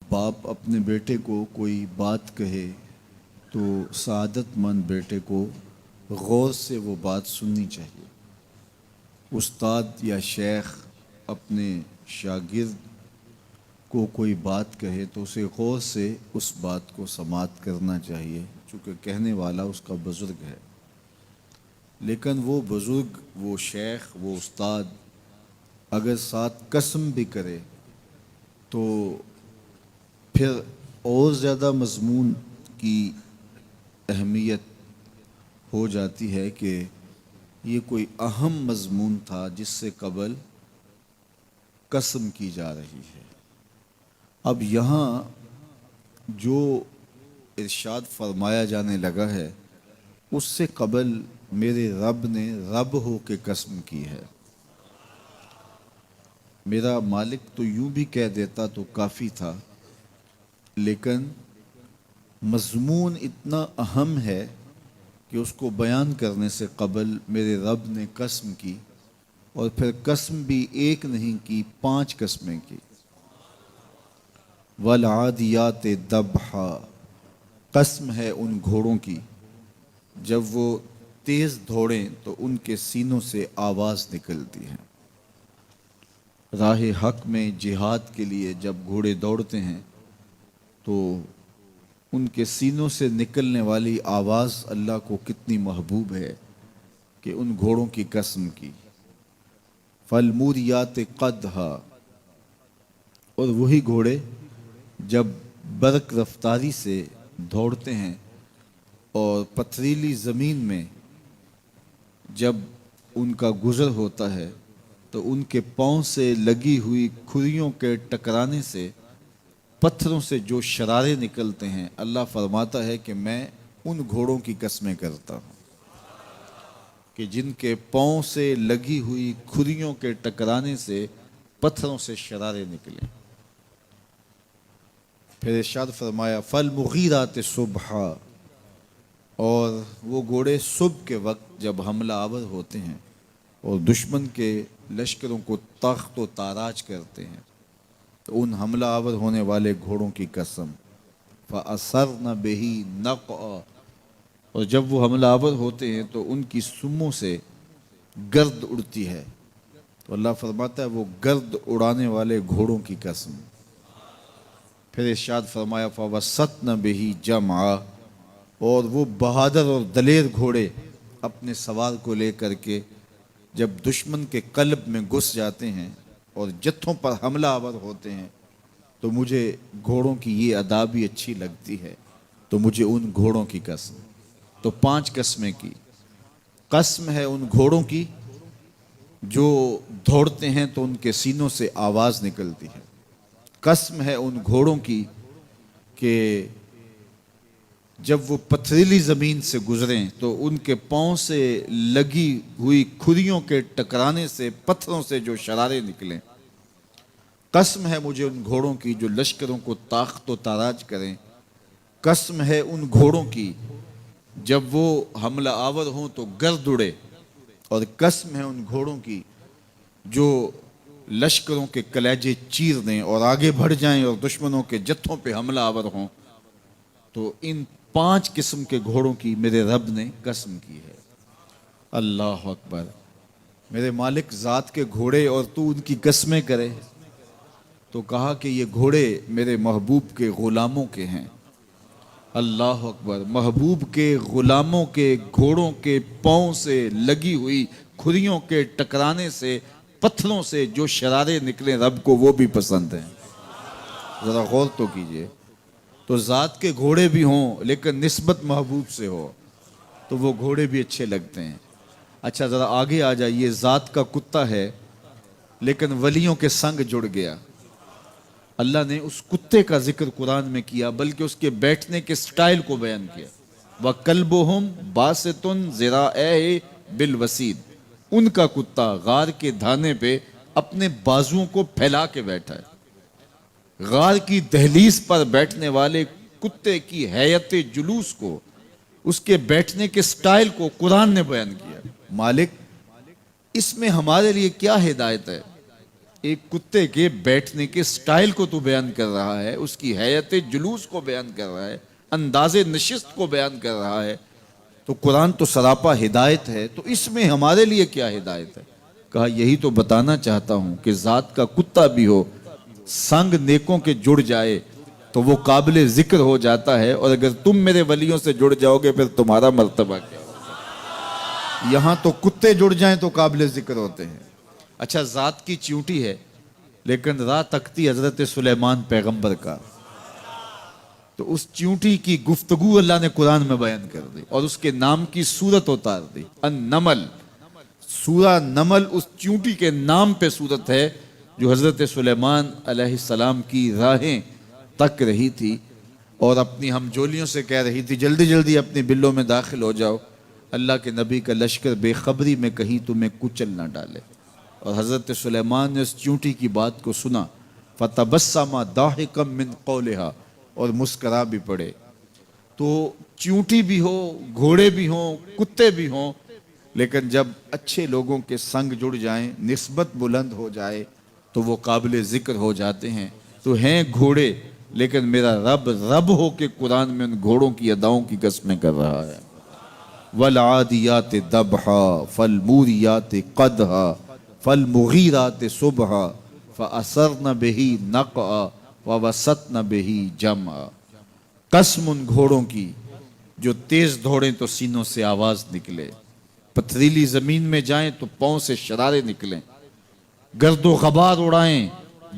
باپ اپنے بیٹے کو کوئی بات کہے تو سعادت مند بیٹے کو غور سے وہ بات سننی چاہیے۔ استاد یا شیخ اپنے شاگرد کو کوئی بات کہے تو اسے غور سے اس بات کو سماعت کرنا چاہیے، چونکہ کہنے والا اس کا بزرگ ہے۔ لیکن وہ بزرگ، وہ شیخ، وہ استاد اگر ساتھ قسم بھی کرے تو پھر اور زیادہ مضمون کی اہمیت ہو جاتی ہے کہ یہ کوئی اہم مضمون تھا جس سے قبل قسم کی جا رہی ہے۔ اب یہاں جو ارشاد فرمایا جانے لگا ہے اس سے قبل میرے رب نے رب ہو کے قسم کی ہے۔ میرا مالک تو یوں بھی کہہ دیتا تو کافی تھا، لیکن مضمون اتنا اہم ہے کہ اس کو بیان کرنے سے قبل میرے رب نے قسم کی، اور پھر قسم بھی ایک نہیں کی، 5 قسمیں کی۔ والعادیات ضبحا، قسم ہے ان گھوڑوں کی جب وہ تیز دوڑیں تو ان کے سینوں سے آواز نکلتی ہے۔ راہ حق میں جہاد کے لیے جب گھوڑے دوڑتے ہیں تو ان کے سینوں سے نکلنے والی آواز اللہ کو کتنی محبوب ہے کہ ان گھوڑوں کی قسم کی۔ فالموریات قدحا، اور وہی گھوڑے جب برق رفتاری سے دوڑتے ہیں اور پتھریلی زمین میں جب ان کا گزر ہوتا ہے تو ان کے پاؤں سے لگی ہوئی کھریوں کے ٹکرانے سے پتھروں سے جو شرارے نکلتے ہیں، اللہ فرماتا ہے کہ میں ان گھوڑوں کی قسمیں کرتا ہوں کہ جن کے پاؤں سے لگی ہوئی کھریوں کے ٹکرانے سے پتھروں سے شرارے نکلیں۔ پھر ارشاد فرمایا فالمغیرات صبحا، اور وہ گھوڑے صبح کے وقت جب حملہ آور ہوتے ہیں اور دشمن کے لشکروں کو تخت و تاراج کرتے ہیں تو ان حملہ آور ہونے والے گھوڑوں کی قسم۔ فَأَثَرْنَ بِهِ نَقْعًا، اور جب وہ حملہ آور ہوتے ہیں تو ان کی سموں سے گرد اڑتی ہے، تو اللہ فرماتا ہے وہ گرد اڑانے والے گھوڑوں کی قسم۔ پھر ارشاد فرمایا فَوَسَطْنَ بِهِ جَمْعًا، اور وہ بہادر اور دلیر گھوڑے اپنے سوار کو لے کر کے جب دشمن کے قلب میں گھس جاتے ہیں اور جتھوں پر حملہ آور ہوتے ہیں تو مجھے گھوڑوں کی یہ ادا بھی اچھی لگتی ہے، تو مجھے ان گھوڑوں کی قسم۔ تو 5 قسمیں کی۔ قسم ہے ان گھوڑوں کی جو دوڑتے ہیں تو ان کے سینوں سے آواز نکلتی ہے۔ قسم ہے ان گھوڑوں کی کہ جب وہ پتھریلی زمین سے گزریں تو ان کے پاؤں سے لگی ہوئی کھریوں کے ٹکرانے سے پتھروں سے جو شرارے نکلیں۔ قسم ہے مجھے ان گھوڑوں کی جو لشکروں کو تاخت و تاراج کریں۔ قسم ہے ان گھوڑوں کی جب وہ حملہ آور ہوں تو گرد اڑے، اور قسم ہے ان گھوڑوں کی جو لشکروں کے کلیجے چیر دیں اور آگے بڑھ جائیں اور دشمنوں کے جتھوں پہ حملہ آور ہوں۔ تو ان 5 قسم کے گھوڑوں کی میرے رب نے قسم کی ہے۔ اللہ اکبر! میرے مالک ذات کے گھوڑے اور تو ان کی قسمیں کرے، تو کہا کہ یہ گھوڑے میرے محبوب کے غلاموں کے ہیں۔ اللہ اکبر! محبوب کے غلاموں کے گھوڑوں کے پاؤں سے لگی ہوئی کھریوں کے ٹکرانے سے پتھروں سے جو شرارے نکلیں رب کو وہ بھی پسند ہیں۔ ذرا غور تو کیجئے۔ تو ذات کے گھوڑے بھی ہوں لیکن نسبت محبوب سے ہو تو وہ گھوڑے بھی اچھے لگتے ہیں۔ اچھا ذرا آگے آ جائیے، ذات کا کتا ہے لیکن ولیوں کے سنگ جڑ گیا۔ اللہ نے اس کتے کا ذکر قرآن میں کیا، بلکہ اس کے بیٹھنے کے سٹائل کو بیان کیا۔ وَكَلْبُهُمْ بَاسِطٌ ذِرَاعَيْهِ بِالْوَسِيدِ، ان کا کتا غار کے دھانے پہ اپنے بازوؤں کو پھیلا کے بیٹھا ہے۔ غار کی دہلیز پر بیٹھنے والے کتے کی حیت جلوس کو، اس کے بیٹھنے کے سٹائل کو قرآن نے بیان کیا۔ مالک اس میں ہمارے لیے کیا ہدایت ہے؟ ایک کتے کے بیٹھنے کے سٹائل کو تو بیان کر رہا ہے، اس کی حیت جلوس کو بیان کر رہا ہے، انداز نشست کو بیان کر رہا ہے، تو قرآن تو سراپا ہدایت ہے، تو اس میں ہمارے لیے کیا ہدایت ہے؟ کہا یہی تو بتانا چاہتا ہوں کہ ذات کا کتا بھی ہو، سنگ نیکوں کے جڑ جائے تو وہ قابل ذکر ہو جاتا ہے، اور اگر تم میرے ولیوں سے جڑ جاؤ گے پھر تمہارا مرتبہ کیا ہوگا؟ یہاں تو کتے جڑ جائیں تو قابل ذکر ہوتے ہیں۔ اچھا، ذات کی چیونٹی ہے لیکن راہ تکتی حضرت سلیمان پیغمبر کا، تو اس چیونٹی کی گفتگو اللہ نے قرآن میں بیان کر دی اور اس کے نام کی صورت اتار دی، النمل۔ سورہ نمل اس چیونٹی کے نام پہ صورت ہے جو حضرت سلیمان علیہ السلام کی راہیں تک رہی تھی اور اپنی ہمجولیوں سے کہہ رہی تھی جلدی جلدی اپنی بلوں میں داخل ہو جاؤ، اللہ کے نبی کا لشکر بے خبری میں کہیں تمہیں کچل نہ ڈالے۔ اور حضرت سلیمان نے اس چیونٹی کی بات کو سنا، فَتَبَسَّمَ ضَاحِكًا مِّن قَوْلِهَا، اور مسکرا بھی پڑے۔ تو چیونٹی بھی ہو، گھوڑے بھی ہوں، کتے بھی ہوں، لیکن جب اچھے لوگوں کے سنگ جڑ جائیں، نسبت بلند ہو جائے تو وہ قابل ذکر ہو جاتے ہیں۔ تو ہیں گھوڑے لیکن میرا رب رب ہو کے قرآن میں ان گھوڑوں کی اداؤں کی قسمیں کر رہا ہے۔ وَالْعَادِيَاتِ ضَبْحًا فَالْمُورِيَاتِ قَدْحًا فَالْمُغِيرَاتِ صُبْحًا فَأَثَرْنَ بِهِ نَقْعًا وَوَسَطْنَ بِهِ جَمْعًا۔ قسم ان گھوڑوں کی جو تیز دوڑیں تو سینوں سے آواز نکلے، پتھریلی زمین میں جائیں تو پاؤں سے شرارے نکلیں، گرد و غبار اڑائیں،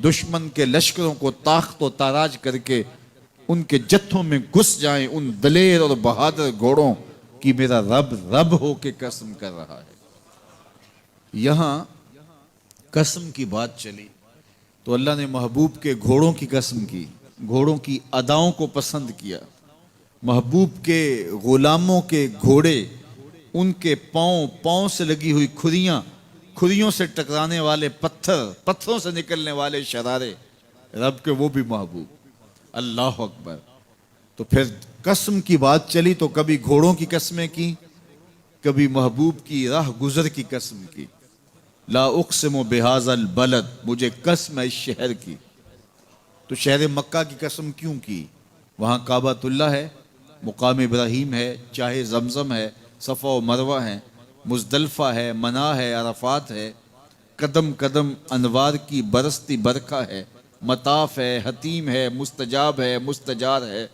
دشمن کے لشکروں کو تاخت و تاراج کر کے ان کے جتھوں میں گھس جائیں، ان دلیر اور بہادر گھوڑوں کی میرا رب رب ہو کے قسم کر رہا ہے۔ یہاں قسم کی بات چلی تو اللہ نے محبوب کے گھوڑوں کی قسم کی، گھوڑوں کی اداؤں کو پسند کیا۔ محبوب کے غلاموں کے گھوڑے، ان کے پاؤں سے لگی ہوئی کھریوں سے ٹکرانے والے پتھروں سے نکلنے والے شرارے، رب کے وہ بھی محبوب۔ اللہ اکبر۔ تو پھر قسم کی بات چلی تو کبھی گھوڑوں کی قسمیں کی، کبھی محبوب کی راہ گزر کی قسم کی۔ لا اقسم بہذا البلد، مجھے قسم ہے اس شہر کی۔ تو شہر مکہ کی قسم کیوں کی؟ وہاں کعبۃ اللہ ہے، مقام ابراہیم ہے، چاہے زمزم ہے، صفا و مروہ ہے، مزدلفہ ہے، منا ہے، عرفات ہے، قدم قدم انوار کی برستی برکھا ہے، مطاف ہے، حتیم ہے، مستجاب ہے، مستجار ہے،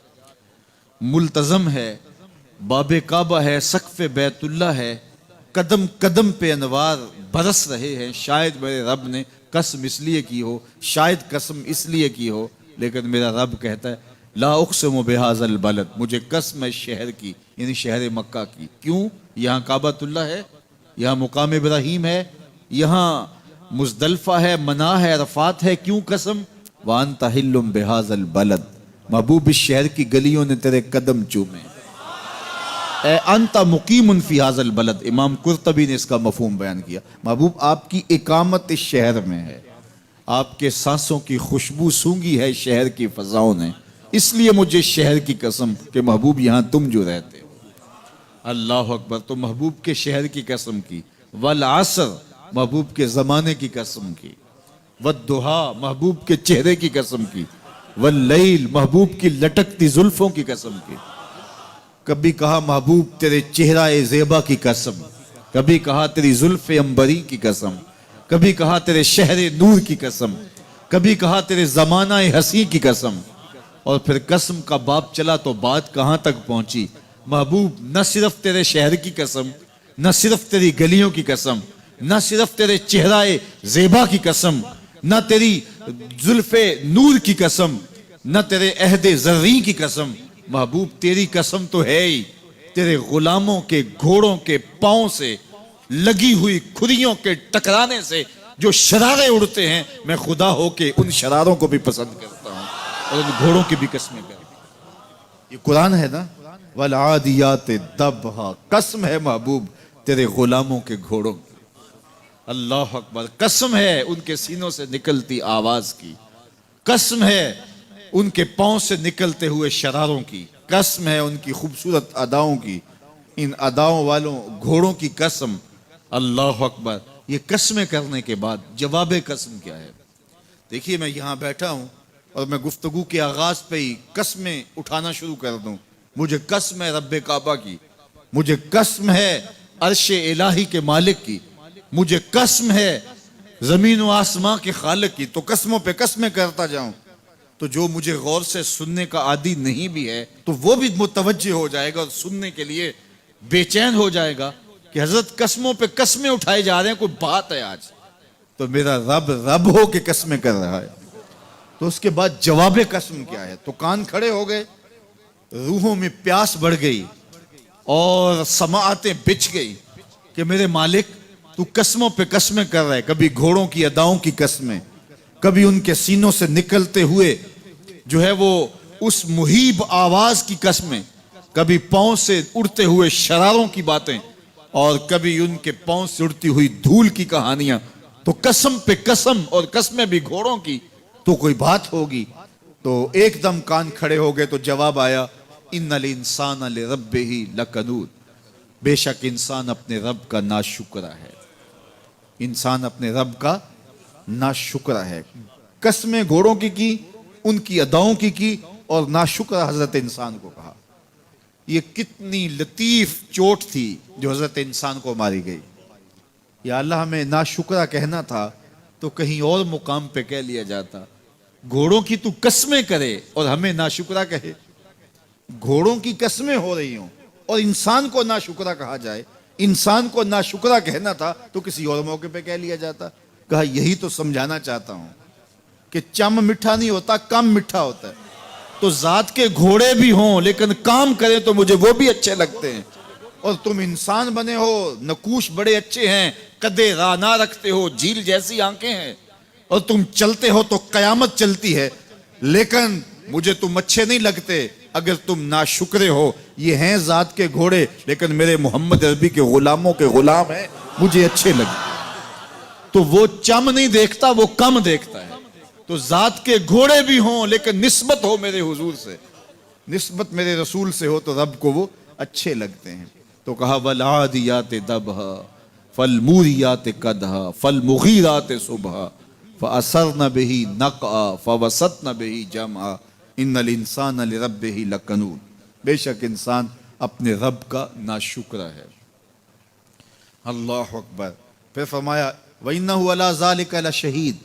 ملتزم ہے، باب کعبہ ہے، سقف بیت اللہ ہے، قدم قدم پہ انوار برس رہے ہیں۔ شاید میرے رب نے قسم اس لیے کی ہو، شاید قسم اس لیے کی ہو، لیکن میرا رب کہتا ہے لا اقسم بہذا البلد، مجھے قسم ہے شہر کی، یعنی شہر مکہ کی۔ کیوں؟ یہاں کعبۃ اللہ ہے، یہاں مقام ابراہیم ہے، یہاں مزدلفہ ہے، منا ہے، عرفات ہے۔ کیوں قسم؟ وَأَنْتَ حِلٌّ بِهَذَا الْبَلَدِ، محبوب اس شہر کی گلیوں نے تیرے قدم چومے۔ اے انت مقیم فی هذا البلد، امام قرطبی نے اس کا مفہوم بیان کیا، محبوب آپ کی اقامت اس شہر میں ہے، آپ کے سانسوں کی خوشبو سونگی ہے شہر کی فضاؤں نے، اس لیے مجھے شہر کی قسم کہ محبوب یہاں تم جو رہتے ہو۔ اللہ اکبر۔ تو محبوب کے شہر کی قسم کی، والعصر، محبوب کے زمانے کی قسم کی، والضحیٰ، محبوب کے چہرے کی قسم کی، واللیل، محبوب کی لٹکتی زلفوں کی قسم کی۔ کبھی کہا محبوب تیرے چہرہ زیبا کی قسم، کبھی کہا تیری زلف عنبری کی قسم، کبھی کہا تیرے شہر نور کی قسم، کبھی کہا تیرے زمانہ حسین کی قسم۔ اور پھر قسم کا باب چلا تو بات کہاں تک پہنچی؟ محبوب نہ صرف تیرے شہر کی قسم، نہ صرف تیری گلیوں کی قسم، نہ صرف تیرے چہرہ زیبا کی قسم، نہ تیری زلف نور کی قسم، نہ تیرے عہد زریں کی قسم، محبوب تیری قسم تو ہے ہی تیرے غلاموں کے گھوڑوں کے پاؤں سے لگی ہوئی کھریوں کے ٹکرانے سے جو شرارے اڑتے ہیں، میں خدا ہو کے ان شراروں کو بھی پسند کرتا ہوں اور ان گھوڑوں کی بھی قسمیں کرتا ہوں۔ یہ قرآن ہے نا، والعادیات ضبحا، قسم ہے محبوب تیرے غلاموں کے گھوڑوں کی۔ اللہ اکبر۔ قسم ہے ان کے سینوں سے نکلتی آواز کی، قسم ہے ان کے پاؤں سے نکلتے ہوئے شراروں کی، قسم ہے ان کی خوبصورت اداؤں کی، ان اداؤں والوں گھوڑوں کی قسم۔ اللہ اکبر۔ یہ قسمیں کرنے کے بعد جواب قسم کیا ہے؟ دیکھیے میں یہاں بیٹھا ہوں اور میں گفتگو کے آغاز پہ ہی قسمیں اٹھانا شروع کر دوں. مجھے قسم ہے رب کعبہ کی, مجھے قسم ہے عرش الہی کے مالک کی, مجھے قسم ہے زمین و آسمان کے خالق کی. تو قسموں پہ قسمیں کرتا جاؤں تو جو مجھے غور سے سننے کا عادی نہیں بھی ہے تو وہ بھی متوجہ ہو جائے گا اور سننے کے لیے بے چین ہو جائے گا کہ حضرت قسموں پہ قسمیں اٹھائے جا رہے ہیں, کوئی بات ہے آج. تو میرا رب رب ہو کے قسمیں کر رہا ہے. تو اس کے بعد جواب قسم کیا ہے؟ تو کان کھڑے ہو گئے, روحوں میں پیاس بڑھ گئی اور سماعتیں بچھ گئی کہ میرے مالک تو قسموں پہ قسمیں کر رہا ہے. کبھی گھوڑوں کی اداؤں کی قسمیں, کبھی ان کے سینوں سے نکلتے ہوئے جو ہے وہ اس مہیب آواز کی قسمیں, کبھی پاؤں سے اڑتے ہوئے شراروں کی باتیں, اور کبھی ان کے پاؤں سے اڑتی ہوئی دھول کی کہانیاں. تو قسم پہ قسم, اور قسمیں بھی گھوڑوں کی, تو کوئی بات ہوگی. تو ایک دم کان کھڑے ہو گئے تو جواب آیا, ان الانسان لربہ لکنود, بے شک انسان اپنے رب کا ناشکرا ہے. انسان اپنے رب کا ناشکرا ہے. قسمیں گھوڑوں کی, ان کی اداؤں کی اور ناشکرا حضرت انسان کو کہا. یہ کتنی لطیف چوٹ تھی جو حضرت انسان کو ماری گئی. یا اللہ ہمیں ناشکرا کہنا تھا تو کہیں اور مقام پہ کہہ لیا جاتا. گھوڑوں کی تو قسمیں کرے اور ہمیں ناشکرا کہے. گھوڑوں کی قسمیں ہو رہی ہوں اور انسان کو ناشکرا کہا جائے. انسان کو ناشکرا کہنا تھا تو کسی اور موقع پہ کہہ لیا جاتا. کہا یہی تو سمجھانا چاہتا ہوں کہ چم میٹھا نہیں ہوتا, کم میٹھا ہوتا ہے. تو ذات کے گھوڑے بھی ہوں لیکن کام کریں تو مجھے وہ بھی اچھے لگتے ہیں. اور تم انسان بنے ہو, نقوش بڑے اچھے ہیں, قدے رانا رکھتے ہو, جھیل جیسی آنکھیں ہیں, اور تم چلتے ہو تو قیامت چلتی ہے, لیکن مجھے تم اچھے نہیں لگتے اگر تم ناشکرے ہو. یہ ہیں ذات کے گھوڑے لیکن میرے محمد عربی کے غلاموں کے غلام ہیں, مجھے اچھے لگتے. تو وہ چم نہیں دیکھتا, وہ کم دیکھتا ہے. تو ذات کے گھوڑے بھی ہوں لیکن نسبت ہو میرے حضور سے, نسبت میرے رسول سے ہو تو رب کو وہ اچھے لگتے ہیں. تو کہا والعادیات ضبحا فالموریات قدحا فالمغیرات صبحا فأثرن به نقعا فوسطن به جمعا ان الانسان لربہ لکنود. بے شک انسان اپنے رب کا ناشکرا ہے. اللہ اکبر. پھر فرمایا وَإِنَّهُ عَلَىٰ ذَلِكَ لَشَهِيدٌ.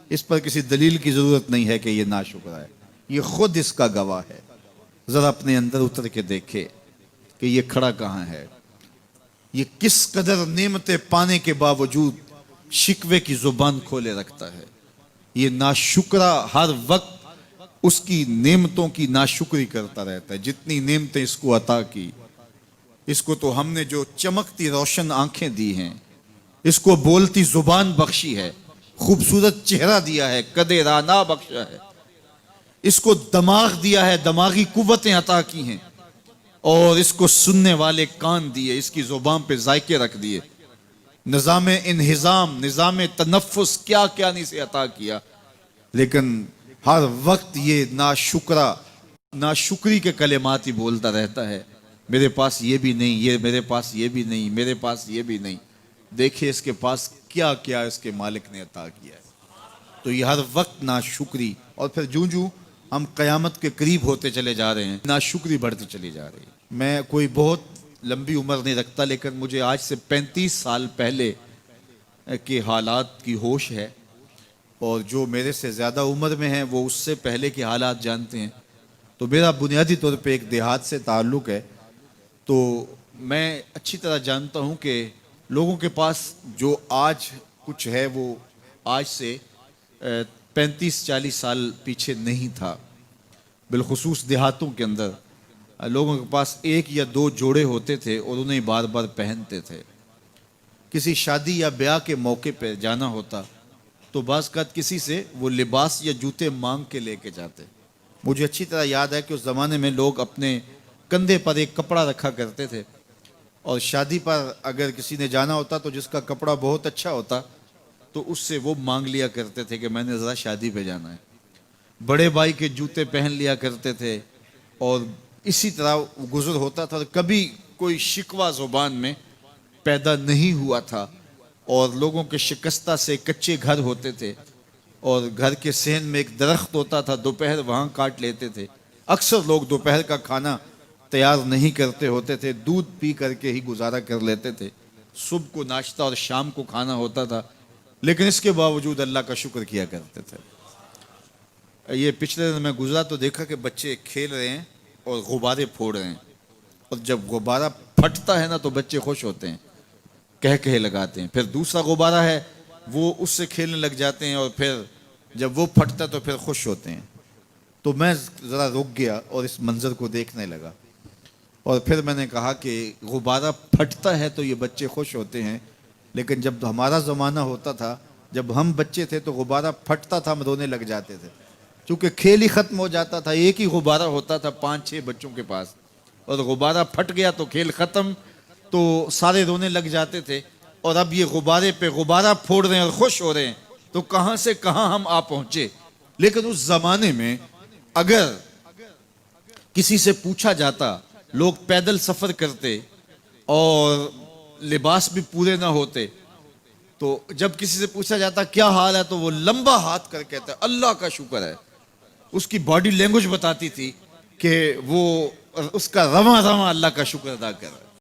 اس پر کسی دلیل کی ضرورت نہیں ہے کہ یہ ناشکرا ہے, یہ خود اس کا گواہ ہے. ذرا اپنے اندر اتر کے دیکھے کہ یہ کھڑا کہاں ہے, یہ کس قدر نعمتیں پانے کے باوجود شکوے کی زبان کھولے رکھتا ہے. یہ ناشکرا ہر وقت اس کی نعمتوں کی ناشکری کرتا رہتا ہے. جتنی نعمتیں اس کو عطا کی, اس کو تو ہم نے جو چمکتی روشن آنکھیں دی ہیں, اس کو بولتی زبان بخشی ہے, خوبصورت چہرہ دیا ہے, قدے رانا بخشا ہے, اس کو دماغ دیا ہے, دماغی قوتیں عطا کی ہیں, اور اس کو سننے والے کان دیے, اس کی زبان پہ ذائقے رکھ دیے, نظام انہضام, نظام تنفس, کیا کیا نہیں سے عطا کیا. لیکن ہر وقت یہ ناشکری کے کلمات ہی بولتا رہتا ہے. میرے پاس یہ بھی نہیں, یہ میرے پاس یہ بھی نہیں, میرے پاس یہ بھی نہیں. دیکھیں اس کے پاس کیا کیا اس کے مالک نے عطا کیا ہے. تو یہ ہر وقت ناشکری. اور پھر جوں ہم قیامت کے قریب ہوتے چلے جا رہے ہیں, ناشکری بڑھتی چلی جا رہی ہے. میں کوئی بہت لمبی عمر نہیں رکھتا, لیکن مجھے آج سے 35 سال پہلے کے حالات کی ہوش ہے, اور جو میرے سے زیادہ عمر میں ہیں وہ اس سے پہلے کے حالات جانتے ہیں. تو میرا بنیادی طور پہ ایک دیہات سے تعلق ہے, تو میں اچھی طرح جانتا ہوں کہ لوگوں کے پاس جو آج کچھ ہے وہ آج سے 35-40 سال پیچھے نہیں تھا. بالخصوص دیہاتوں کے اندر لوگوں کے پاس 1 یا 2 جوڑے ہوتے تھے اور انہیں بار بار پہنتے تھے. کسی شادی یا بیاہ کے موقع پہ جانا ہوتا تو بعض اوقات کسی سے وہ لباس یا جوتے مانگ کے لے کے جاتے. مجھے اچھی طرح یاد ہے کہ اس زمانے میں لوگ اپنے کندھے پر ایک کپڑا رکھا کرتے تھے, اور شادی پر اگر کسی نے جانا ہوتا تو جس کا کپڑا بہت اچھا ہوتا تو اس سے وہ مانگ لیا کرتے تھے کہ میں نے ذرا شادی پہ جانا ہے. بڑے بھائی کے جوتے پہن لیا کرتے تھے, اور اسی طرح گزر ہوتا تھا. کبھی کوئی شکوہ زبان میں پیدا نہیں ہوا تھا, اور لوگوں کے شکستہ سے کچے گھر ہوتے تھے, اور گھر کے صحن میں ایک درخت ہوتا تھا، دوپہر وہاں کاٹ لیتے تھے۔ اکثر لوگ دوپہر کا کھانا تیار نہیں کرتے ہوتے تھے، دودھ پی کر کے ہی گزارا کر لیتے تھے۔ صبح کو ناشتہ اور شام کو کھانا ہوتا تھا، لیکن اس کے باوجود اللہ کا شکر کیا کرتے تھے۔ یہ پچھلے دن میں گزرا تو دیکھا کہ بچے کھیل رہے ہیں اور غبارے پھوڑ رہے ہیں، اور جب غبارہ پھٹتا ہے نا تو بچے خوش ہوتے ہیں، کہے لگاتے ہیں۔ پھر دوسرا غبارہ ہے، وہ اس سے کھیلنے لگ جاتے ہیں، اور پھر جب وہ پھٹتا تو پھر خوش ہوتے ہیں۔ تو میں ذرا رک گیا اور اس منظر کو دیکھنے لگا، اور پھر میں نے کہا کہ غبارہ پھٹتا ہے تو یہ بچے خوش ہوتے ہیں، لیکن جب ہمارا زمانہ ہوتا تھا، جب ہم بچے تھے تو غبارہ پھٹتا تھا، ہم رونے لگ جاتے تھے، کیونکہ کھیل ہی ختم ہو جاتا تھا۔ ایک ہی غبارہ ہوتا تھا 5-6 بچوں کے پاس، اور غبارہ پھٹ گیا تو کھیل ختم، تو سارے رونے لگ جاتے تھے۔ اور اب یہ غبارے پہ غبارہ پھوڑ رہے ہیں اور خوش ہو رہے ہیں، تو کہاں سے کہاں ہم آ پہنچے۔ لیکن اس زمانے میں اگر کسی سے پوچھا جاتا، لوگ پیدل سفر کرتے اور لباس بھی پورے نہ ہوتے، تو جب کسی سے پوچھا جاتا کیا حال ہے، تو وہ لمبا ہاتھ کر کہتا ہے اللہ کا شکر ہے۔ اس کی باڈی لینگویج بتاتی تھی کہ وہ اس کا رواں رواں اللہ کا شکر ادا کر رہا ہے۔